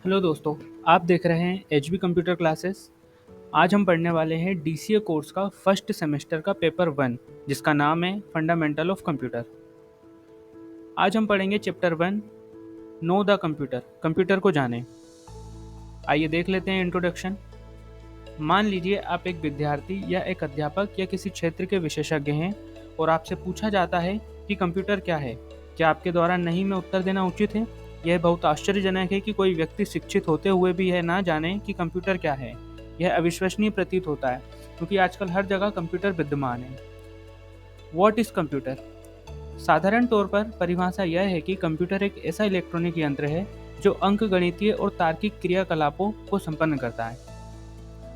Hello दोस्तों, आप देख रहे हैं एचबी कंप्यूटर क्लासेस। आज हम पढ़ने वाले हैं डीसीए कोर्स का फर्स्ट सेमेस्टर का पेपर 1, जिसका नाम है फंडामेंटल ऑफ कंप्यूटर। आज हम पढ़ेंगे chapter 1, know the computer, computer को जानें। आइए देख लेते हैं इंट्रोडक्शन। मान लीजिए आप एक विद्यार्थी या एक अध्यापक या किसी क्षेत्र के विशेषज्ञ हैं और आपसे पूछा जाता है कि कंप्यूटर क्या है। क्या आपके द्वारा नहीं में उत्तर देना उचित है? यह बहुत आश्चर्यजनक है कि कोई व्यक्ति शिक्षित होते हुए भी यह ना जाने कि कंप्यूटर क्या है। यह अविश्वसनीय प्रतीत होता है क्योंकि आजकल हर जगह कंप्यूटर विद्यमान है। What is computer? साधारण तौर पर परिभाषा यह है कि कंप्यूटर एक ऐसा इलेक्ट्रॉनिक यंत्र है जो अंकगणितीय और तार्किक क्रियाकलापों को संपन्न करता है।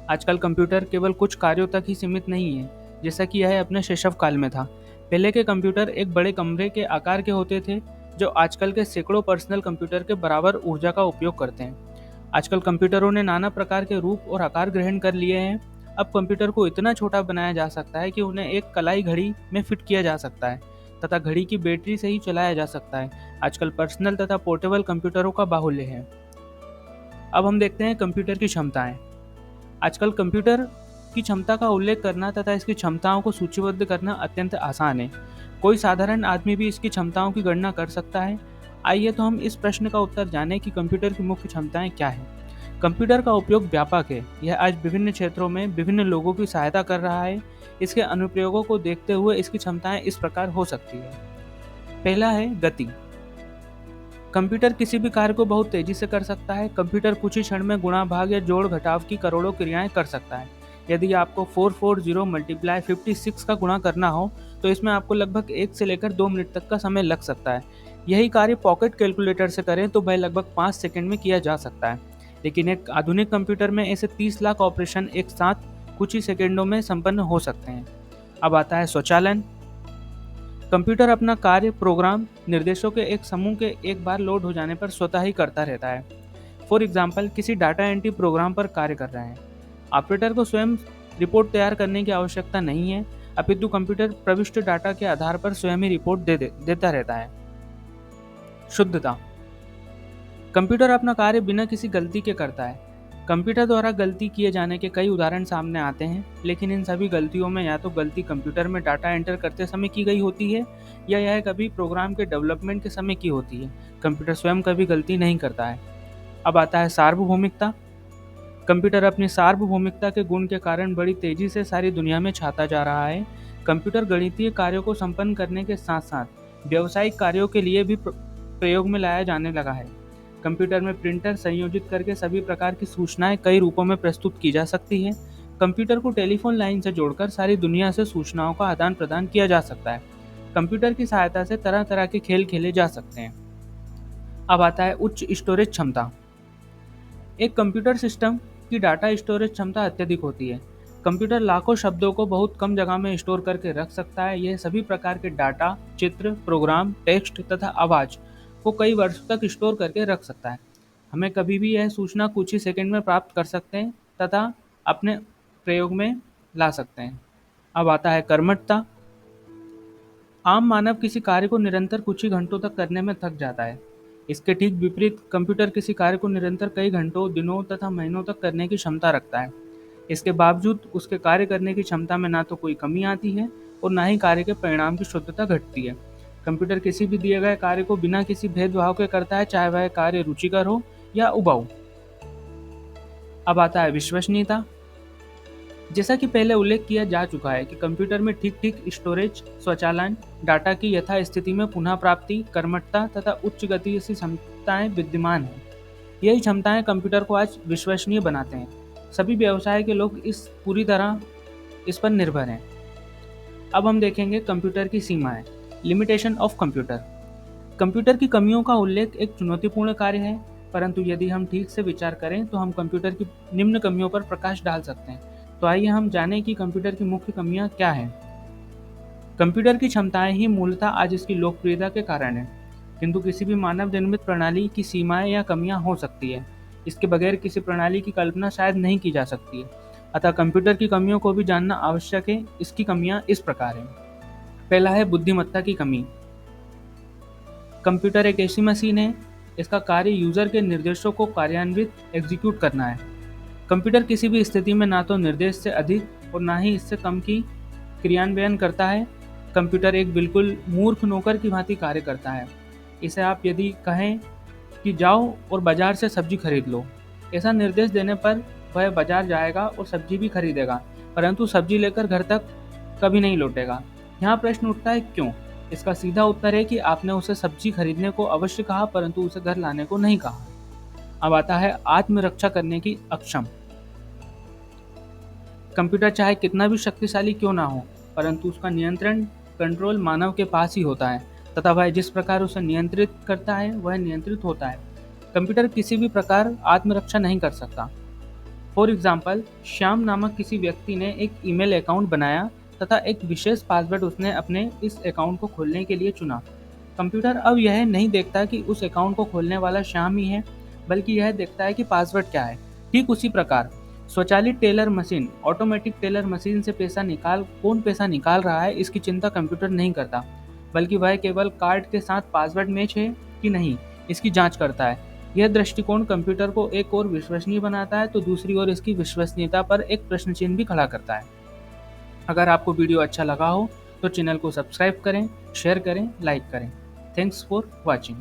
आजकल कंप्यूटर केवल कुछ कार्यों तक ही सीमित नहीं है, जैसा कि यह अपने शैशव काल में था। पहले के कंप्यूटर एक बड़े कमरे के आकार के होते थे, जो आजकल के सैकड़ों पर्सनल कंप्यूटर के बराबर ऊर्जा का उपयोग करते हैं। आजकल कंप्यूटरों ने नाना प्रकार के रूप और आकार ग्रहण कर लिए हैं। अब कंप्यूटर को इतना छोटा बनाया जा सकता है कि उन्हें एक कलाई घड़ी में फिट किया जा सकता है तथा घड़ी की बैटरी से ही चलाया जा सकता है। आजकल पर्सनल तथा पोर्टेबल कंप्यूटरों का बाहुल्य है। अब हम देखते हैं कंप्यूटर की क्षमताएं। आजकल कंप्यूटर की क्षमता का उल्लेख करना तथा इसकी क्षमताओं को सूचीबद्ध करना अत्यंत आसान है। कोई साधारण आदमी भी इसकी क्षमताओं की गणना कर सकता है। आइए तो हम इस प्रश्न का उत्तर जानें कि कंप्यूटर की मुख्य क्षमताएं क्या हैं। कंप्यूटर का उपयोग व्यापक है। यह आज विभिन्न क्षेत्रों में विभिन्न लोगों की सहायता कर रहा है। इसके अनुप्रयोगों को देखते हुए इसकी क्षमताएं इस प्रकार हो सकती है। पहला है गति। कंप्यूटर किसी भी कार्य को बहुत तेजी से कर सकता है। कंप्यूटर कुछ ही क्षण में गुणा भाग या जोड़ घटाव की करोड़ों क्रियाएं कर सकता है। यदि आपको 440 मल्टीप्लाई 56 का गुणा करना हो तो इसमें आपको लगभग 1 से लेकर 2 मिनट तक का समय लग सकता है। यही कार्य पॉकेट कैलकुलेटर से करें तो वह लगभग 5 सेकंड में किया जा सकता है। लेकिन एक आधुनिक कंप्यूटर में ऐसे 30 लाख ऑपरेशन एक साथ कुछ ही सेकेंडों में संपन्न हो सकते हैं। अब आता है स्वचालन। कंप्यूटर अपना कार्य प्रोग्राम निर्देशों के एक समूह के एक बार लोड हो जाने पर स्वतः ही करता रहता है। फॉर एग्जाम्पल, किसी डाटा एंट्री प्रोग्राम पर कार्य कर रहे हैं। ऑपरेटर को स्वयं रिपोर्ट तैयार करने की आवश्यकता नहीं है, अपितु कंप्यूटर प्रविष्ट डाटा के आधार पर स्वयं ही रिपोर्ट देता रहता है। शुद्धता। कंप्यूटर अपना कार्य बिना किसी गलती के करता है। कंप्यूटर द्वारा गलती किए जाने के कई उदाहरण सामने आते हैं, लेकिन इन सभी गलतियों में या तो गलती कंप्यूटर में डाटा एंटर करते समय की गई होती है या यह कभी प्रोग्राम के डेवलपमेंट के समय की होती है। कंप्यूटर स्वयं कभी गलती नहीं करता है। अब आता है सार्वभौमिकता। कंप्यूटर अपनी सार्वभौमिकता के गुण के कारण बड़ी तेजी से सारी दुनिया में छाता जा रहा है। कंप्यूटर गणितीय कार्यों को संपन्न करने के साथ साथ व्यावसायिक कार्यों के लिए भी प्रयोग में लाया जाने लगा है। कंप्यूटर में प्रिंटर संयोजित करके सभी प्रकार की सूचनाएं कई रूपों में प्रस्तुत की जा सकती है। कंप्यूटर को टेलीफोन लाइन से जोड़कर सारी दुनिया से सूचनाओं का आदान प्रदान किया जा सकता है। कंप्यूटर की सहायता से तरह तरह के खेल खेले जा सकते हैं। अब आता है उच्च स्टोरेज क्षमता। एक कंप्यूटर सिस्टम की डाटा स्टोरेज क्षमता अत्यधिक होती है। कंप्यूटर लाखों शब्दों को बहुत कम जगह में स्टोर करके रख सकता है। यह सभी प्रकार के डाटा, चित्र, प्रोग्राम, टेक्स्ट तथा आवाज़ को कई वर्षों तक स्टोर करके रख सकता है। हमें कभी भी यह सूचना कुछ ही सेकंड में प्राप्त कर सकते हैं तथा अपने प्रयोग में ला सकते हैं। अब आता है कर्मठता। आम मानव किसी कार्य को निरंतर कुछ ही घंटों तक करने में थक जाता है। इसके ठीक विपरीत कंप्यूटर किसी कार्य को निरंतर कई घंटों, दिनों तथा महीनों तक करने की क्षमता रखता है। इसके बावजूद उसके कार्य करने की क्षमता में ना तो कोई कमी आती है और ना ही कार्य के परिणाम की शुद्धता घटती है। कंप्यूटर किसी भी दिए गए कार्य को बिना किसी भेदभाव के करता है, चाहे वह कार्य रुचिकर हो या उबाऊ। अब आता है विश्वसनीयता। जैसा कि पहले उल्लेख किया जा चुका है कि कंप्यूटर में ठीक ठीक स्टोरेज, स्वचालन, डाटा की यथास्थिति में पुनः प्राप्ति, कर्मठता तथा उच्च गति जैसी क्षमताएं विद्यमान हैं। यही क्षमताएं कंप्यूटर को आज विश्वसनीय बनाते हैं। सभी व्यवसाय के लोग पूरी तरह इस पर निर्भर हैं। अब हम देखेंगे कंप्यूटर की सीमाएं, लिमिटेशन ऑफ कंप्यूटर। कंप्यूटर की कमियों का उल्लेख एक चुनौतीपूर्ण कार्य है, परंतु यदि हम ठीक से विचार करें तो हम कंप्यूटर की निम्न कमियों पर प्रकाश डाल सकते हैं। तो आइए हम जानें कि कंप्यूटर की मुख्य कमियां क्या हैं। कंप्यूटर की क्षमताएं ही मूलतः आज इसकी लोकप्रियता के कारण है, किंतु किसी भी मानव निर्मित प्रणाली की सीमाएं या कमियां हो सकती है। इसके बगैर किसी प्रणाली की कल्पना शायद नहीं की जा सकती है। अतः कंप्यूटर की कमियों को भी जानना आवश्यक है। इसकी कमियां इस प्रकार हैं। पहला है बुद्धिमत्ता की कमी। कंप्यूटर एक ऐसी मशीन है इसका कार्य यूज़र के निर्देशों को कार्यान्वित एग्जीक्यूट करना है। कंप्यूटर किसी भी स्थिति में ना तो निर्देश से अधिक और ना ही इससे कम की क्रियान्वयन करता है। कंप्यूटर एक बिल्कुल मूर्ख नौकर की भांति कार्य करता है। इसे आप यदि कहें कि जाओ और बाजार से सब्जी खरीद लो, ऐसा निर्देश देने पर वह बाजार जाएगा और सब्जी भी खरीदेगा, परंतु सब्जी लेकर घर तक कभी नहीं लौटेगा। यहाँ प्रश्न उठता है क्यों? इसका सीधा उत्तर है कि आपने उसे सब्जी खरीदने को अवश्य कहा, परंतु उसे घर लाने को नहीं कहा। अब आता है आत्मरक्षा करने की अक्षम। कंप्यूटर चाहे कितना भी शक्तिशाली क्यों ना हो, परंतु उसका नियंत्रण कंट्रोल मानव के पास ही होता है तथा वह जिस प्रकार उसे नियंत्रित करता है वह नियंत्रित होता है। कंप्यूटर किसी भी प्रकार आत्मरक्षा नहीं कर सकता। फॉर एग्जाम्पल, श्याम नामक किसी व्यक्ति ने एक ईमेल अकाउंट बनाया तथा एक विशेष पासवर्ड उसने अपने इस अकाउंट को खोलने के लिए चुना। कंप्यूटर अब यह नहीं देखता कि उस अकाउंट को खोलने वाला श्याम ही है, बल्कि यह देखता है कि पासवर्ड क्या है। ठीक उसी प्रकार स्वचालित teller machine, automatic teller machine से कौन पैसा निकाल रहा है इसकी चिंता कंप्यूटर नहीं करता, बल्कि वह केवल कार्ड के साथ पासवर्ड मैच है कि नहीं इसकी जांच करता है। यह दृष्टिकोण कंप्यूटर को एक और विश्वसनीय बनाता है तो दूसरी ओर इसकी विश्वसनीयता पर एक प्रश्न चिन्ह भी खड़ा करता है। अगर आपको वीडियो अच्छा लगा हो तो चैनल को सब्सक्राइब करें, शेयर करें, लाइक करें। Thanks for watching.